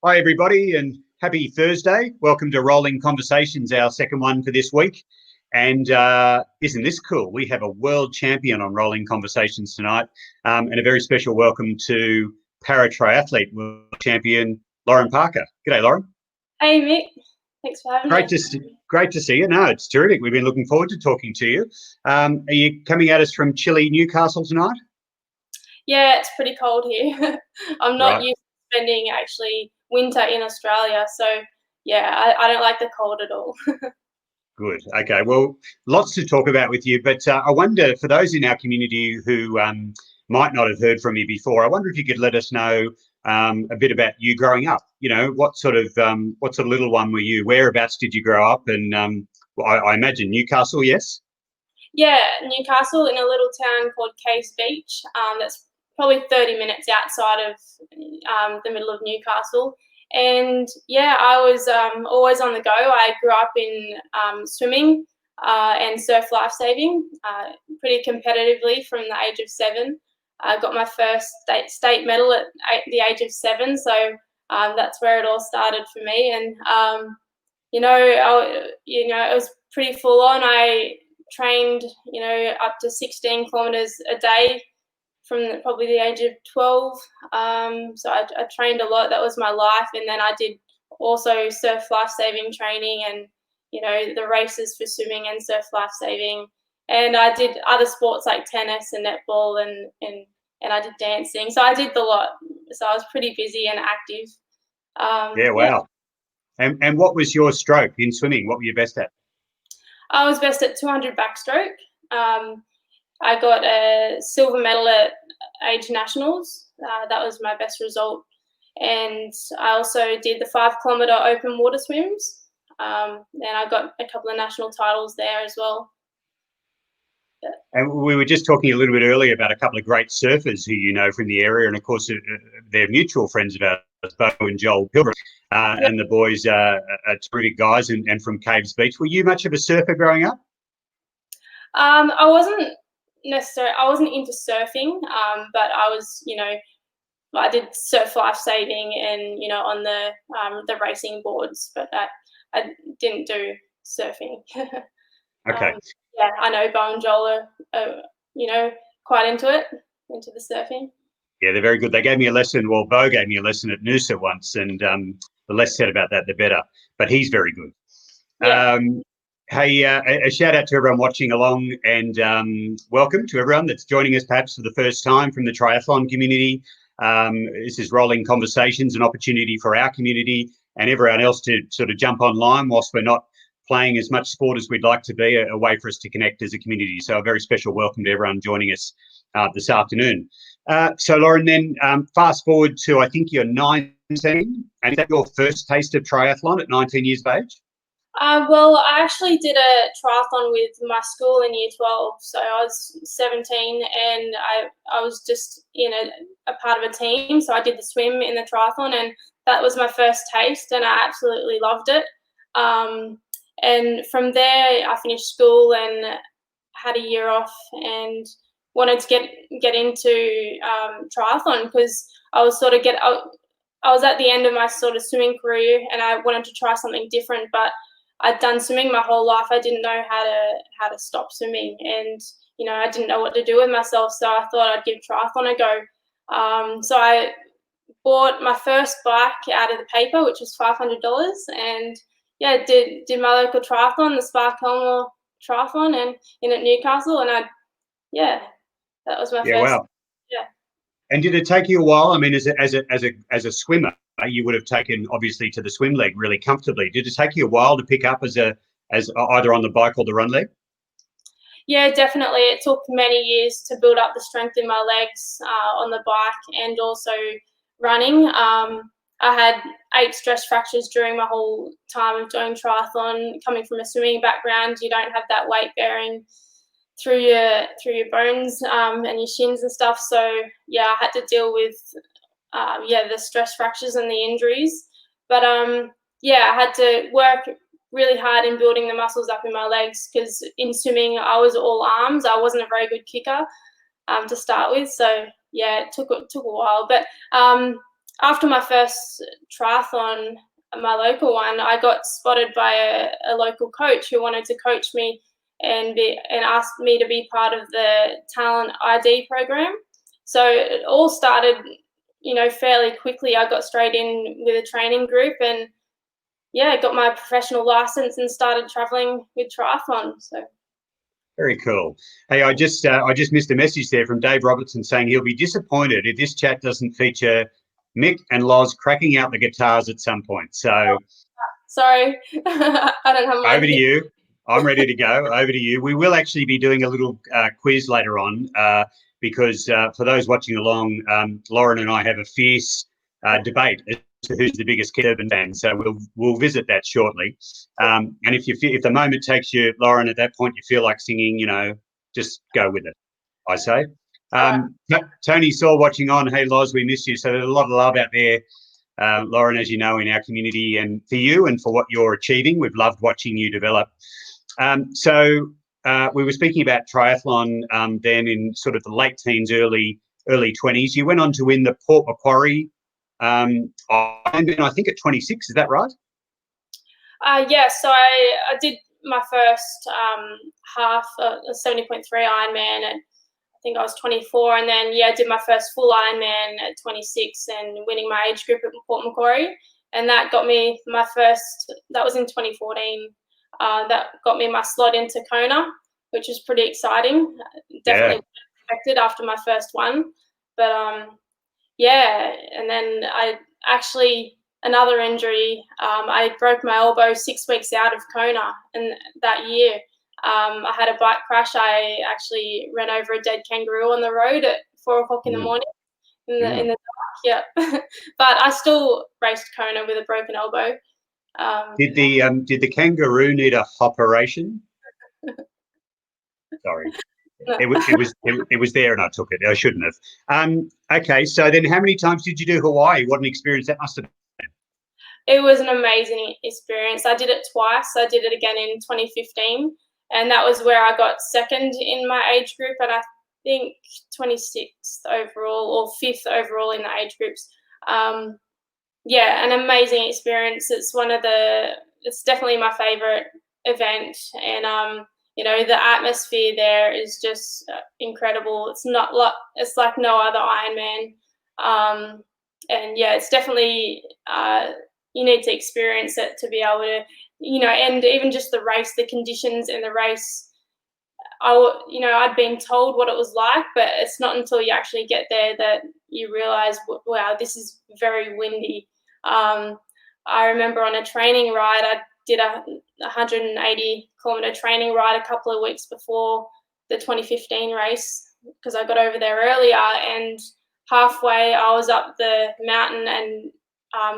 Hi, everybody, and happy Thursday. Welcome to Rolling Conversations, our second one for this week. And isn't this cool? We have a world champion on Rolling Conversations tonight, and a very special welcome to para-triathlete world champion Lauren Parker. G'day, Lauren. Hey, Mick. Thanks for having me. Great to see you. No, it's terrific. We've been looking forward to talking to you. Are you coming at us from chilly Newcastle tonight? Yeah, it's pretty cold here. I'm not used to spending actually winter in Australia, so yeah, I don't like the cold at all. Good. Okay. Well, lots to talk about with you, but I wonder, for those in our community who might not have heard from you before, I wonder if you could let us know a bit about you growing up. You know, what sort of little one were you? Whereabouts did you grow up? And I imagine Newcastle, yes? Yeah, Newcastle, in a little town called Caves Beach. That's probably 30 minutes outside of the middle of Newcastle. And yeah, I was always on the go. I grew up in swimming and surf lifesaving pretty competitively from the age of 7. I got my first state medal at the age of 7, so that's where it all started for me. And it was pretty full on. I trained, up to 16 kilometers a day from probably the age of 12. So I trained a lot. That was my life. And then I did also surf lifesaving training and, the races for swimming and surf lifesaving. And I did other sports like tennis and netball and I did dancing. So I did the lot. So I was pretty busy and active. Yeah, wow. Yeah. And what was your stroke in swimming? What were you best at? I was best at 200 backstroke. I got a silver medal at age nationals. That was my best result. And I also did the 5 kilometre open water swims. And I got a couple of national titles there as well. And we were just talking a little bit earlier about a couple of great surfers who you know from the area, and of course they're mutual friends of ours, Bo and Joel Pilgrim, and the boys are terrific guys and from Caves Beach. Were you much of a surfer growing up? I wasn't into surfing, but I was, I did surf lifesaving and on the racing boards, but I didn't do surfing. Okay. Yeah, I know Bo and Joel are quite into the surfing. Yeah, they're very good. They gave me a lesson. Well, Bo gave me a lesson at Noosa once, and the less said about that, the better. But he's very good. Yeah. Hey, a shout out to everyone watching along, and welcome to everyone that's joining us perhaps for the first time from the triathlon community. This is Rolling Conversations, an opportunity for our community and everyone else to sort of jump online whilst we're not playing as much sport as we'd like to be, a way for us to connect as a community. So a very special welcome to everyone joining us this afternoon. So Lauren, then fast forward to, I think you're 19, and is that your first taste of triathlon at 19 years of age? Well, I actually did a triathlon with my school in year 12. So I was 17 and I was just a part of a team. So I did the swim in the triathlon, and that was my first taste, and I absolutely loved it. And from there, I finished school and had a year off and wanted to get into triathlon because I was I was at the end of my sort of swimming career and I wanted to try something different, but I'd done swimming my whole life. I didn't know how to stop swimming, and I didn't know what to do with myself. So I thought I'd give triathlon a go. So I bought my first bike out of the paper, which was $500, and yeah, did my local triathlon, the Spark Helmore Triathlon, and in at Newcastle, and that was my first. Wow. Yeah. And did it take you a while? I mean, as a swimmer, you would have taken obviously to the swim leg really comfortably. Did it take you a while to pick up as either on the bike or the run leg? Yeah, definitely. It took many years to build up the strength in my legs on the bike and also running. I had 8 stress fractures during my whole time of doing triathlon. Coming from a swimming background, you don't have that weight bearing through your bones and your shins and stuff. So yeah, I had to deal with the stress fractures and the injuries. But I had to work really hard in building the muscles up in my legs because in swimming I was all arms. I wasn't a very good kicker to start with. So yeah, it took a while. But after my first triathlon, my local one, I got spotted by a local coach who wanted to coach me and asked me to be part of the talent ID program. So it all started, fairly quickly. I got straight in with a training group and got my professional license and started traveling with triathlon. So very cool. Hey, I just missed a message there from Dave Robertson saying he'll be disappointed if this chat doesn't feature Mick and Loz cracking out the guitars at some point. So sorry, I don't have mine. Over to you. I'm ready to go. Over to you. We will actually be doing a little quiz later on because for those watching along, Lauren and I have a fierce debate as to who's the biggest Keith Urban fan. So we'll visit that shortly. And if the moment takes you, Lauren, at that point you feel like singing, just go with it, I say. Tony Saw watching on. Hey, Loz, we miss you. So there's a lot of love out there. Lauren, as you know, in our community, and for you and for what you're achieving. We've loved watching you develop. So we were speaking about triathlon then in sort of the late teens, early 20s. You went on to win the Port Macquarie Ironman, I think at 26. Is that right? So I did my first half, 70.3 Ironman, and I think I was 24, and then I did my first full Ironman at 26 and winning my age group at Port Macquarie, and that got me my first. That was in 2014. That got me my slot into Kona, which was pretty exciting. Definitely expected after my first one, but and then I actually another injury. I broke my elbow 6 weeks out of Kona, and that year. I had a bike crash. I actually ran over a dead kangaroo on the road at 4 o'clock in the morning in the dark. Yeah, but I still raced Kona with a broken elbow. Did the kangaroo need a operation? Sorry, it was there and I took it. I shouldn't have. Okay, so then how many times did you do Hawaii? What an experience that must have been. It was an amazing experience. I did it twice. I did it again in 2015. And that was where I got second in my age group, and I think 26th overall or 5th overall in the age groups. An amazing experience. It's definitely my favorite event, and the atmosphere there is just incredible. It's like no other Ironman, it's definitely you need to experience it to be able to. And even just the race, the conditions in the race, I'd been told what it was like, but it's not until you actually get there that you realize, wow, this is very windy. I remember on a training ride, I did a 180-kilometer training ride a couple of weeks before the 2015 race because I got over there earlier, and halfway I was up the mountain and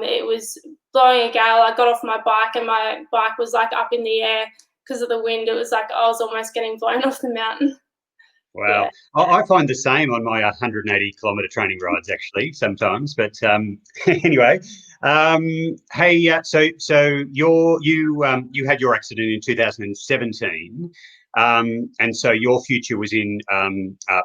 it was blowing a gale. I got off my bike and my bike was like up in the air because of the wind. It was like I was almost getting blown off the mountain. Wow. Yeah. I find the same on my 180-kilometer training rides actually sometimes. But anyway, hey, so you had your accident in 2017. And so your future was in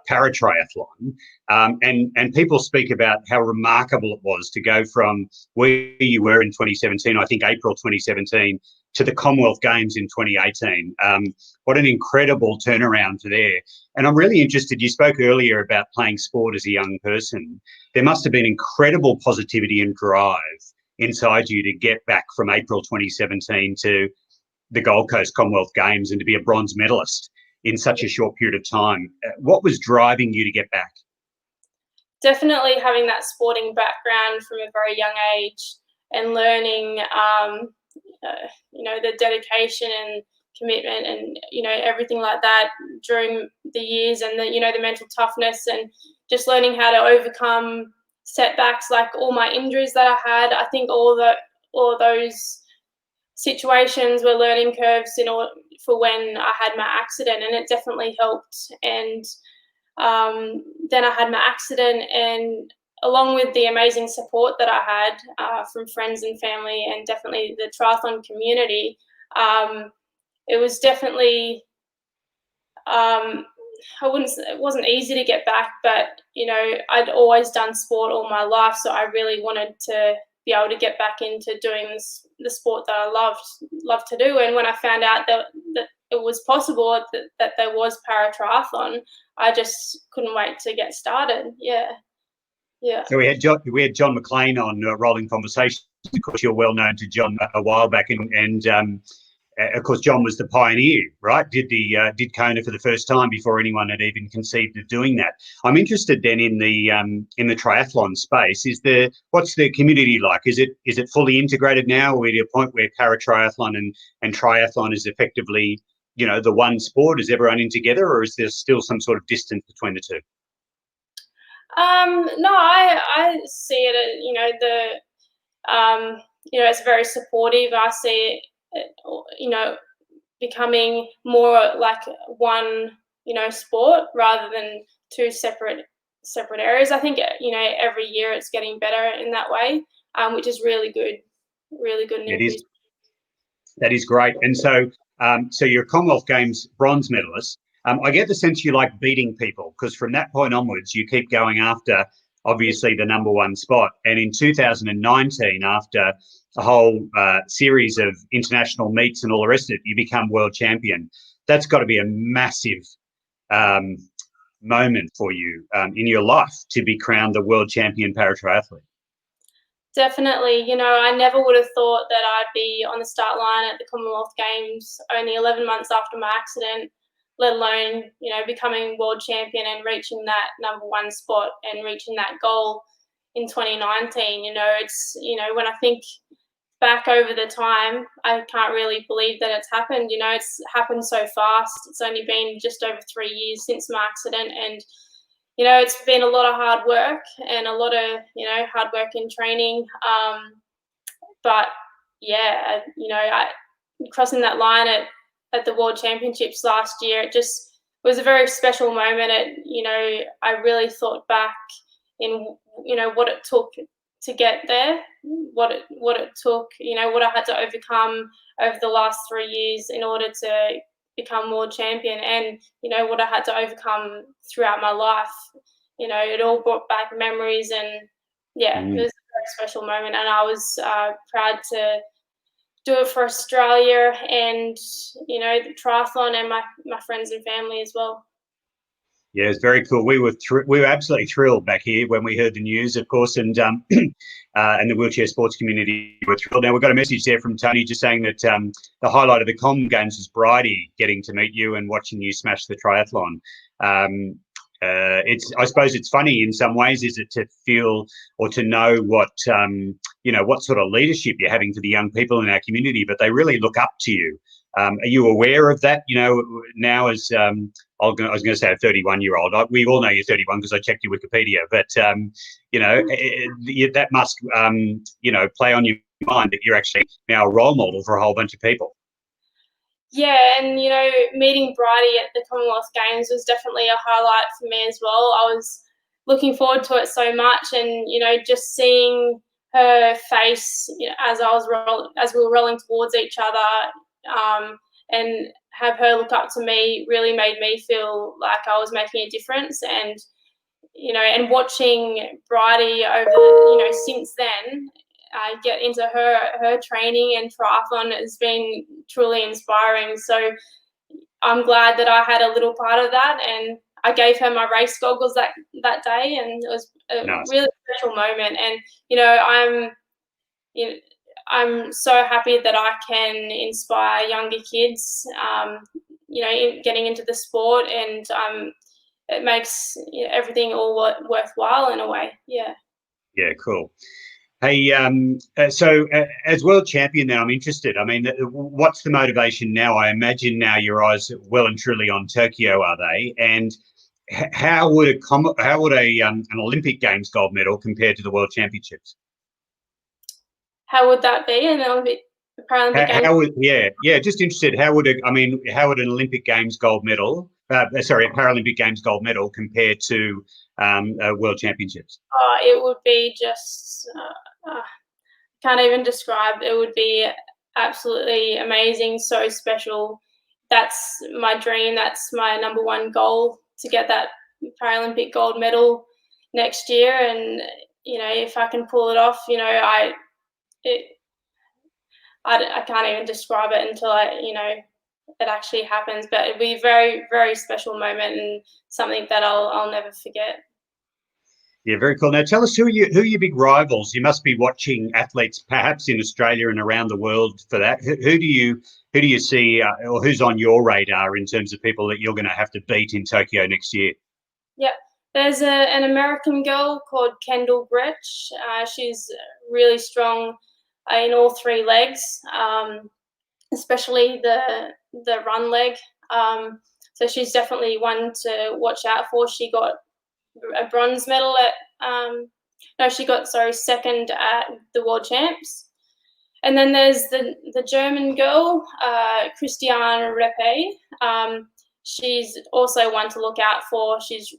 paratriathlon, and people speak about how remarkable it was to go from where you were in 2017, I think April 2017, to the Commonwealth Games in 2018. What an incredible turnaround to there. And I'm really interested, you spoke earlier about playing sport as a young person. There must have been incredible positivity and drive inside you to get back from April 2017 to the Gold Coast Commonwealth Games and to be a bronze medalist in such a short period of time. What was driving you to get back? Definitely having that sporting background from a very young age and learning, the dedication and commitment and, everything like that during the years, and the mental toughness and just learning how to overcome setbacks, like all my injuries that I had. I think all of those situations were learning curves for when I had my accident, and it definitely helped. And then I had my accident, and along with the amazing support that I had from friends and family and definitely the triathlon community, it was definitely it wasn't easy to get back, but you know, I'd always done sport all my life, so I really wanted to be able to get back into doing the sport that I loved to do. And when I found out that it was possible, that there was para triathlon, I just couldn't wait to get started. Yeah. So we had John McLean on Rolling Conversations. Of course, you're well known to John a while back, and of course, John was the pioneer, right? Did Kona for the first time before anyone had even conceived of doing that. I'm interested then in the triathlon space. What's the community like? Is it fully integrated now? Are we at a point where para triathlon and triathlon is effectively, you know, the one sport? Is everyone in together, or is there still some sort of distance between the two? No, I see it. You know, it's very supportive. I see it, you know, becoming more like one, you know, sport rather than two separate areas. I think, you know, every year it's getting better in that way, which is really good. It is. That is great. And so, so you're a Commonwealth Games bronze medalist. I get the sense you like beating people, because from that point onwards, you keep going after, obviously, the #1 spot. And in 2019, after a whole series of international meets and all the rest of it, you become world champion. That's got to be a massive moment for you in your life, to be crowned the world champion paratriathlete. Definitely. You know, I never would have thought that I'd be on the start line at the Commonwealth Games only 11 months after my accident, let alone, you know, becoming world champion and reaching that #1 spot and reaching that goal in 2019. You know, it's, you know, when I think back over the time, I can't really believe that it's happened. You know, it's happened so fast. It's only been just over 3 years since my accident, and you know, it's been a lot of hard work and a lot of, you know, hard work in training. But yeah, you know, crossing that line at the World Championships last year, it just was a very special moment. You know, I really thought back in, you know, what it took to get there, what it took, you know, what I had to overcome over the last 3 years in order to become world champion, and you know what I had to overcome throughout my life. You know, it all brought back memories, and yeah, it was a very special moment, and I was proud to do it for Australia and, you know, the triathlon, and my friends and family as well. Yeah, it's very cool. We were absolutely thrilled back here when we heard the news, of course, and and the wheelchair sports community were thrilled. Now, we've got a message there from Tony just saying that the highlight of the Com Games was Bridie getting to meet you and watching you smash the triathlon. I suppose it's funny in some ways, is it, to feel or to know what you know, what sort of leadership you're having for the young people in our community, but they really look up to you. Are you aware of that? You know, now as I was going to say a 31-year-old. We all know you're 31 because I checked your Wikipedia. But you know, that must you know, play on your mind that you're actually now a role model for a whole bunch of people. Yeah, and you know, meeting Bridie at the Commonwealth Games was definitely a highlight for me as well. I was looking forward to it so much, and you know, just seeing her face, you know, as we were rolling towards each other, and have her look up to me really made me feel like I was making a difference. And you know, and watching Bridie over, you know, since then, get into her training and triathlon has been truly inspiring. So I'm glad that I had a little part of that, and I gave her my race goggles that day, and it was a really special moment. And you know, I'm so happy that I can inspire younger kids, you know, getting into the sport, and it makes, you know, everything all worthwhile in a way. Yeah. Yeah, cool. Hey, so as world champion now, I'm interested. I mean, what's the motivation now? I imagine now your eyes are well and truly on Tokyo, are they? And how would an Olympic Games gold medal compare to the World Championships? How would that be? And Paralympic Games? Just interested. How would an Olympic Games gold medal, a Paralympic Games gold medal compare to World Championships? It would be just, can't even describe. It would be absolutely amazing, so special. That's my dream. That's my #1 goal to get that Paralympic gold medal next year. And if I can pull it off, I can't even describe it until it actually happens. But it'd be a very, very special moment and something that I'll never forget. Yeah, very cool. Now, tell us who are your big rivals? You must be watching athletes, perhaps in Australia and around the world, for that. Who do you see, or who's on your radar in terms of people that you're going to have to beat in Tokyo next year? Yeah, there's an American girl called Kendall Gretsch. She's really strong in all three legs, especially the run leg. So she's definitely one to watch out for. She got a bronze medal second at the World Champs. And then there's the German girl, Christiane Reppe. She's also one to look out for. She's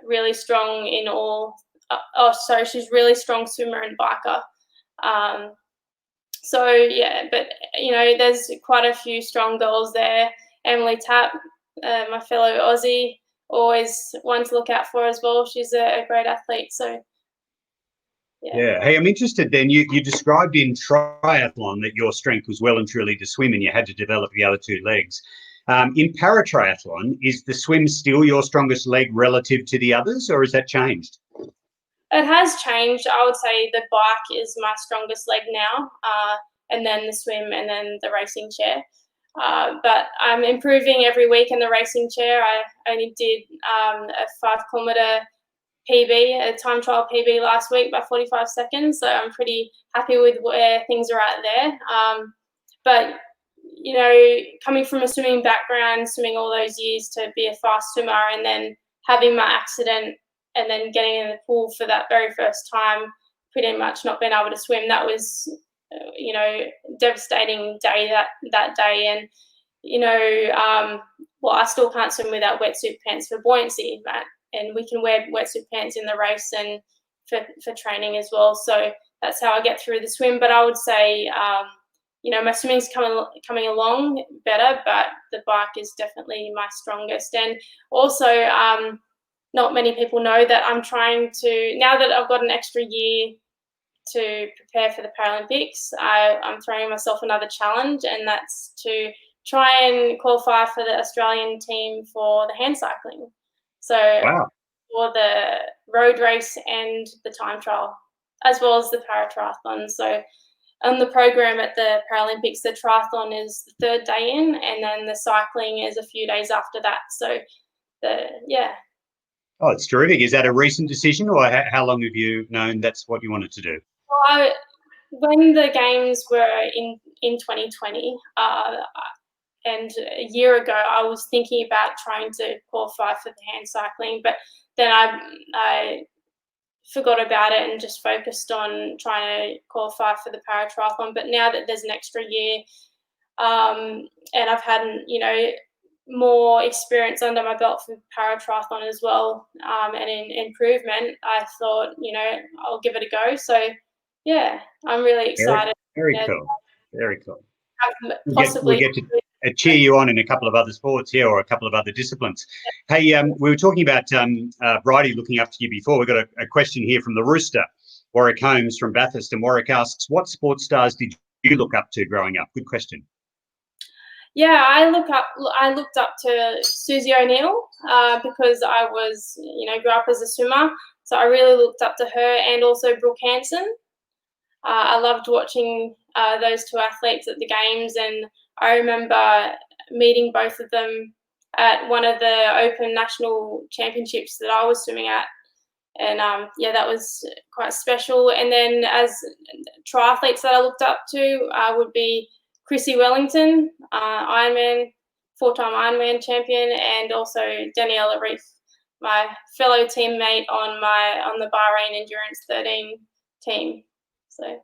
really strong in all. She's really strong swimmer and biker. But there's quite a few strong girls there. Emily Tapp, my fellow Aussie, always one to look out for as well. She's a great athlete. So, yeah. Hey, I'm interested then. You described in triathlon that your strength was well and truly to swim and you had to develop the other two legs. In paratriathlon, is the swim still your strongest leg relative to the others, or has that changed? It has changed. I would say the bike is my strongest leg now, and then the swim, and then the racing chair. But I'm improving every week in the racing chair. I only did a 5 kilometre PB, a time trial PB last week by 45 seconds. So I'm pretty happy with where things are at there. But, coming from a swimming background, swimming all those years to be a fast swimmer, and then having my accident and then getting in the pool for that very first time, pretty much not being able to swim, that was devastating day that day. And I still can't swim without wetsuit pants for buoyancy, Matt, and we can wear wetsuit pants in the race and for training as well. So that's how I get through the swim. But I would say my swimming's coming along better, but the bike is definitely my strongest. And also not many people know that I'm trying to, now that I've got an extra year to prepare for the Paralympics, I'm throwing myself another challenge, and that's to try and qualify for the Australian team for the hand cycling. So wow. For the road race and the time trial, as well as the paratriathlon. So on the program at the Paralympics, the triathlon is the third day in, and then the cycling is a few days after that. So Oh, it's terrific. Is that a recent decision, or how long have you known that's what you wanted to do? Well, when the games were in 2020, and a year ago, I was thinking about trying to qualify for the hand cycling, but then I forgot about it and just focused on trying to qualify for the paratriathlon. But now that there's an extra year, and I've had more experience under my belt for paratriathlon as well, and in improvement, I thought I'll give it a go. So yeah, I'm really excited. Very cool. Very cool. Possibly we get to cheer you on in a couple of other sports, or a couple of other disciplines. Hey, we were talking about Bridie looking up to you before. We've got a question here from the Rooster, Warwick Holmes from Bathurst, and Warwick asks, what sports stars did you look up to growing up? Good question. Yeah, I looked up to Susie O'Neill because I was, grew up as a swimmer. So I really looked up to her, and also Brooke Hanson. I loved watching those two athletes at the games, and I remember meeting both of them at one of the Open National Championships that I was swimming at. And that was quite special. And then as triathletes that I looked up to would be Chrissy Wellington, Ironman, 4-time Ironman champion, and also Daniela Reef, my fellow teammate on the Bahrain Endurance 13 team. So.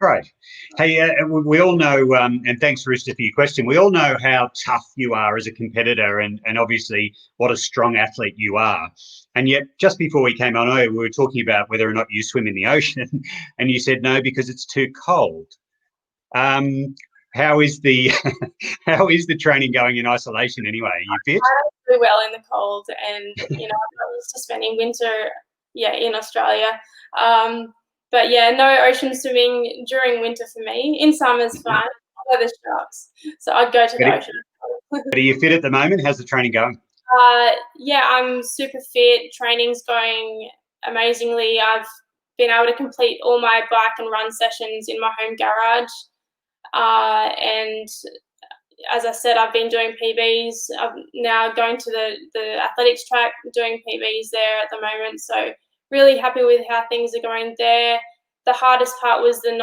Great. Hey, we all know, and thanks, Rooster, for your question. We all know how tough you are as a competitor, and obviously what a strong athlete you are. And yet, just before we came on over, we were talking about whether or not you swim in the ocean, and you said no because it's too cold. how is the how is the training going in isolation anyway? Are you fit? I do well in the cold, and you know, I'm used to spending winter, in Australia. But yeah, no ocean swimming during winter for me. In summer's fine. I love the sharks, so I'd go to the ocean. But are you fit at the moment? How's the training going? Yeah, I'm super fit. Training's going amazingly. I've been able to complete all my bike and run sessions in my home garage. And as I said, I've been doing PBs. I'm now going to the athletics track, doing PBs there at the moment. So really happy with how things are going there. The hardest part was the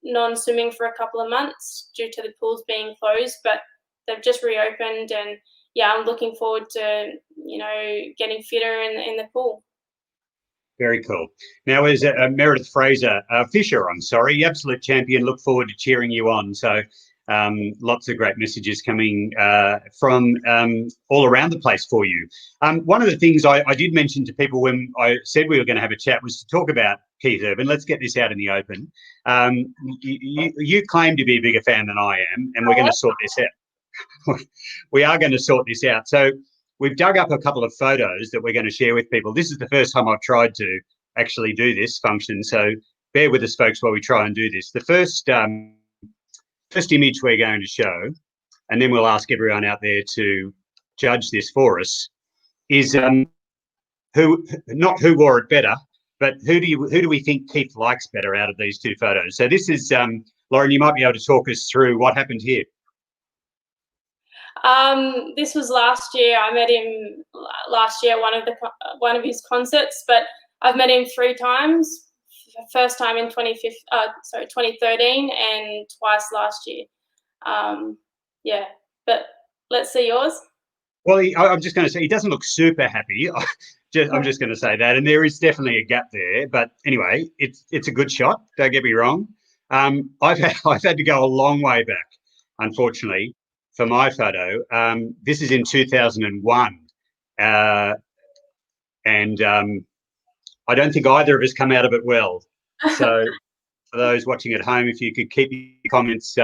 non-swimming for a couple of months due to the pools being closed, but they've just reopened, and yeah, I'm looking forward to, you know, getting fitter in the pool. Very cool. Now, as Meredith Fraser, Fisher, I'm sorry, absolute champion. Look forward to cheering you on. So lots of great messages coming from all around the place for you. One of the things I did mention to people when I said we were going to have a chat was to talk about Keith Urban. Let's get this out in the open. You claim to be a bigger fan than I am, and we're going to sort this out. We are going to sort this out. So we've dug up a couple of photos that we're going to share with people. This is the first time I've tried to actually do this function, so bear with us, folks, while we try and do this. The first image we're going to show, and then we'll ask everyone out there to judge this for us, is not who wore it better, but who do we think Keith likes better out of these two photos? So this is Lauren. You might be able to talk us through what happened here. This was last year. I met him last year at one of his concerts, but I've met him 3 times. First time in 2013, and twice last year. Yeah, but let's see yours. Well, I'm just going to say he doesn't look super happy. I'm just going to say that, and there is definitely a gap there. But anyway, it's a good shot. Don't get me wrong. I've had to go a long way back, unfortunately, for my photo. This is in 2001, and I don't think either of us come out of it well. So for those watching at home, if you could keep your comments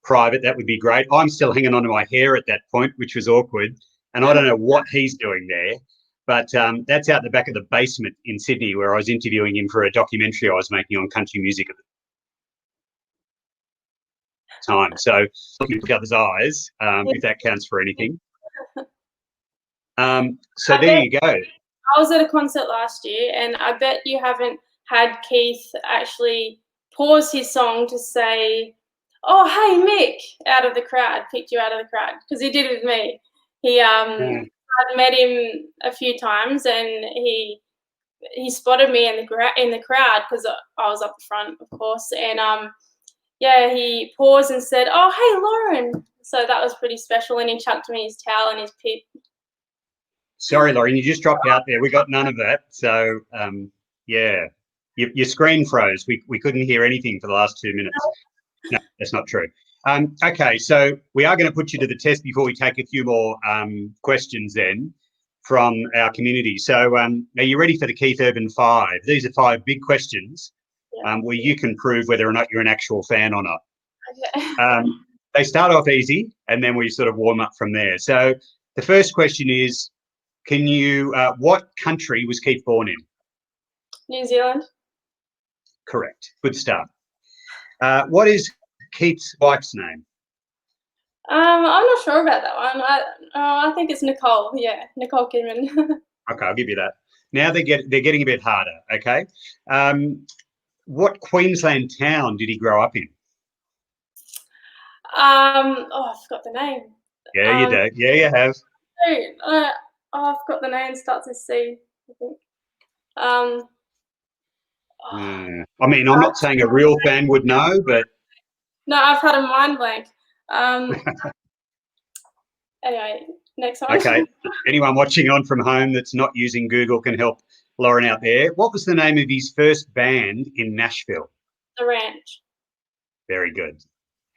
private, that would be great. I'm still hanging on to my hair at that point, which was awkward, and I don't know what he's doing there. But that's out the back of the basement in Sydney, where I was interviewing him for a documentary I was making on country music at the time. So looking at each other's eyes, if that counts for anything. So there you go. I was at a concert last year, and I bet you haven't had Keith actually pause his song to say, "Oh, hey, Mick," out of the crowd, picked you out of the crowd, because he did with me. I'd met him a few times, and he spotted me in the crowd because I was up the front, of course, and he paused and said, "Oh, hey, Lauren." So that was pretty special, and he chucked me his towel and his pip. Sorry, Lauren, you just dropped out there. We got none of that. So, yeah, your screen froze. We couldn't hear anything for the last 2 minutes. No, that's not true. Okay, so we are going to put you to the test before we take a few more questions then from our community. So are you ready for the Keith Urban 5? These are 5 big questions where you can prove whether or not you're an actual fan or not. Okay. They start off easy, and then we sort of warm up from there. So the first question is, can you, what country was Keith born in? New Zealand. Correct. Good start. What is Keith's wife's name? I'm not sure about that one. I think it's Nicole. Yeah, Nicole Kidman. Okay, I'll give you that. Now they're getting a bit harder. Okay. What Queensland town did he grow up in? I forgot the name. Yeah, you do. Yeah, you have. I forgot the name. Starts with C, I think. I mean, I'm not saying a real fan would know, but no, I've had a mind blank. Anyway, next one. Okay. Anyone watching on from home that's not using Google can help Lauren out there. What was the name of his first band in Nashville? The Ranch. Very good.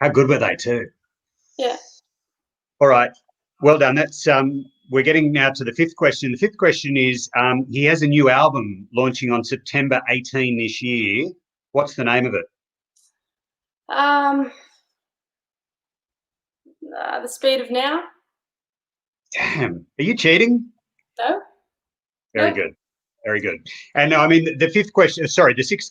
How good were they too? Yeah. All right. Well done. That's we're getting now to the 5th question. The 5th question is he has a new album launching on September 18 this year. What's the name of it? The speed of now. Damn, are you cheating? No. Very No. good. Very good. And I mean, the sixth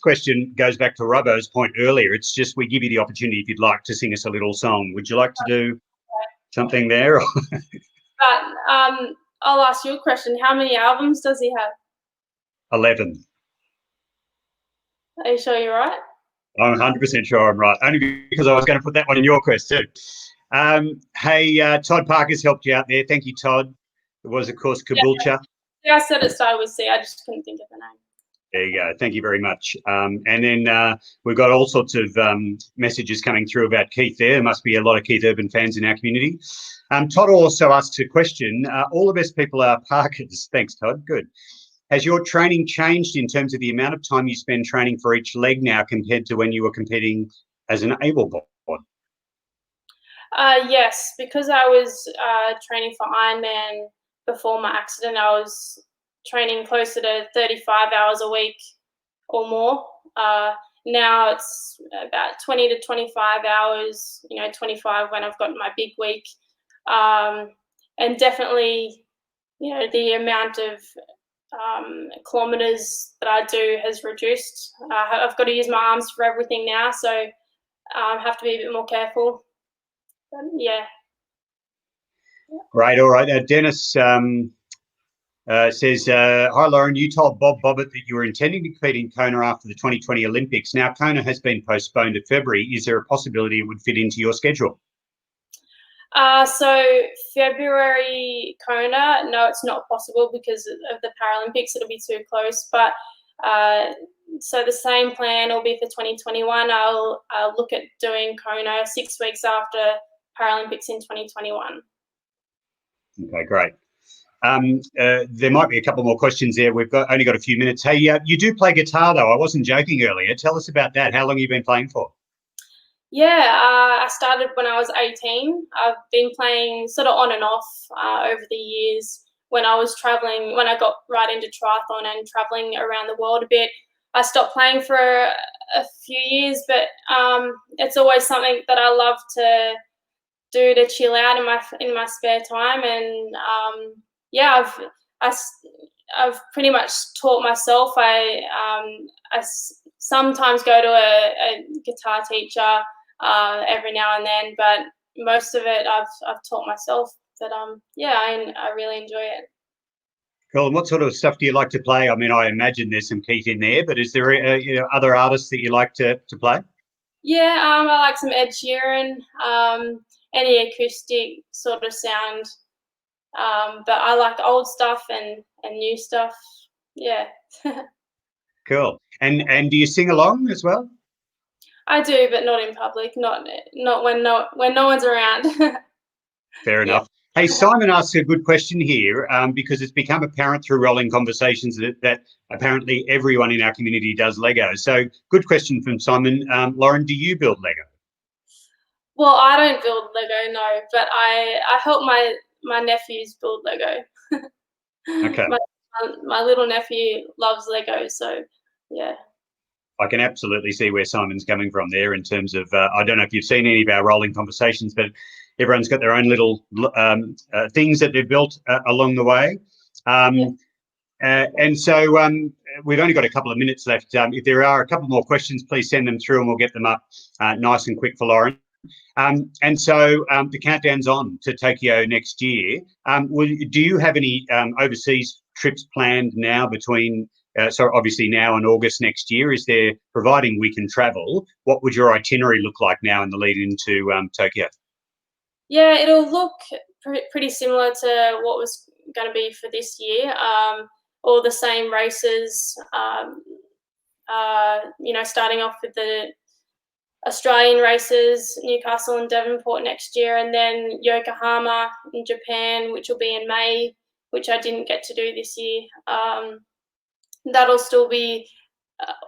question goes back to Robbo's point earlier. It's just we give you the opportunity if you'd like to sing us a little song. Would you like to do something there? But I'll ask you a question. How many albums does he have? 11. Are you sure you're right? I'm 100% sure I'm right, only because I was going to put that one in your quest too. Hey, Todd Parker's helped you out there. Thank you, Todd. It was, of course, Caboolture. Yeah, I said it started with C. I just couldn't think of the name. There you go. Thank you very much. And then we've got all sorts of messages coming through about Keith there. There must be a lot of Keith Urban fans in our community. Todd also asked a question. All the best people are Parkers. Thanks, Todd. Good. Has your training changed in terms of the amount of time you spend training for each leg now compared to when you were competing as an able-bodied? Yes, because I was training for Ironman before my accident. I was training closer to 35 hours a week or more. Now it's about 20 to 25 hours, 25 when I've got my big week. And definitely, the amount of kilometers that I do has reduced. I've got to use my arms for everything now, so I have to be a bit more careful. But, yeah. Great. All right. Dennis says, hi, Lauren. You told Bob Bobbitt that you were intending to compete in Kona after the 2020 Olympics. Now, Kona has been postponed to February. Is there a possibility it would fit into your schedule? So February Kona, no, it's not possible because of the Paralympics. It'll be too close. But so the same plan will be for 2021. I'll look at doing Kona 6 weeks after Paralympics in 2021. Okay, great. There might be a couple more questions there. We've only got a few minutes. Hey, you do play guitar though. I wasn't joking earlier. Tell us about that. How long have you been playing for? Yeah, I started when I was 18. I've been playing sort of on and off over the years. When I was traveling, when I got right into triathlon and traveling around the world a bit, I stopped playing for a few years, but it's always something that I love to do to chill out in my spare time. And yeah, I've pretty much taught myself. I sometimes go to a guitar teacher every now and then, but most of it I've taught myself. But yeah, I really enjoy it. Cool. And what sort of stuff do you like to play? I mean, I imagine there's some Keith in there, but is there other artists that you like to play? Yeah, I like some Ed Sheeran, any acoustic sort of sound. But I like old stuff and new stuff. Yeah. Cool. And do you sing along as well? I do, but not in public. Not when no one's around. Fair enough. Hey, Simon asks a good question here because it's become apparent through rolling conversations that apparently everyone in our community does Lego. So good question from Simon. Lauren, do you build Lego? Well, I don't build Lego, no, but I help my nephews build Lego. Okay. My little nephew loves Lego, so yeah. I can absolutely see where Simon's coming from there in terms of, I don't know if you've seen any of our rolling conversations, but everyone's got their own little things that they've built along the way. And so we've only got a couple of minutes left. If there are a couple more questions, please send them through and we'll get them up nice and quick for Lauren. And so the countdown's on to Tokyo next year. Do you have any overseas trips planned now between, so obviously now and August next year? Is there, providing we can travel, what would your itinerary look like now in the lead into Tokyo? Yeah, it'll look pretty similar to what was going to be for this year. All the same races, starting off with the Australian races, Newcastle and Devonport next year, and then Yokohama in Japan, which will be in May, which I didn't get to do this year. That'll still be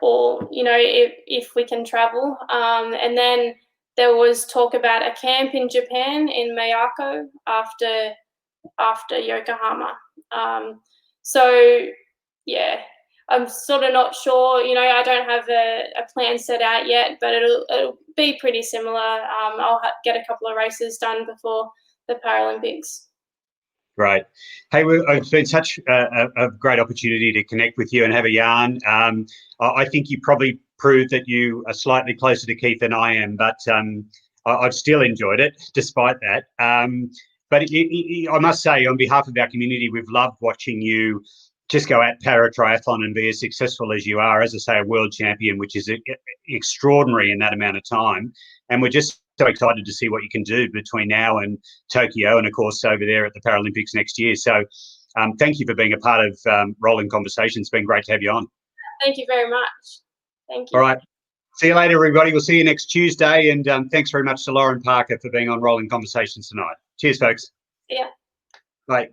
all, if we can travel. And then there was talk about a camp in Japan in Miyako after Yokohama. So yeah, I'm sort of not sure. I don't have a plan set out yet, but it'll be pretty similar. I'll get a couple of races done before the Paralympics. Great. Hey, it's been such a great opportunity to connect with you and have a yarn. I think you probably proved that you are slightly closer to Keith than I am, but I've still enjoyed it despite that. But I must say, on behalf of our community, we've loved watching you just go at para-triathlon and be as successful as you are. As I say, a world champion, which is extraordinary in that amount of time. And we're just so excited to see what you can do between now and Tokyo, and of course over there at the Paralympics next year. So thank you for being a part of Rolling Conversations. It's been great to have you on. Thank you very much. Thank you. All right. See you later, everybody. We'll see you next Tuesday. And thanks very much to Lauren Parker for being on Rolling Conversations tonight. Cheers, folks. Yeah. Bye.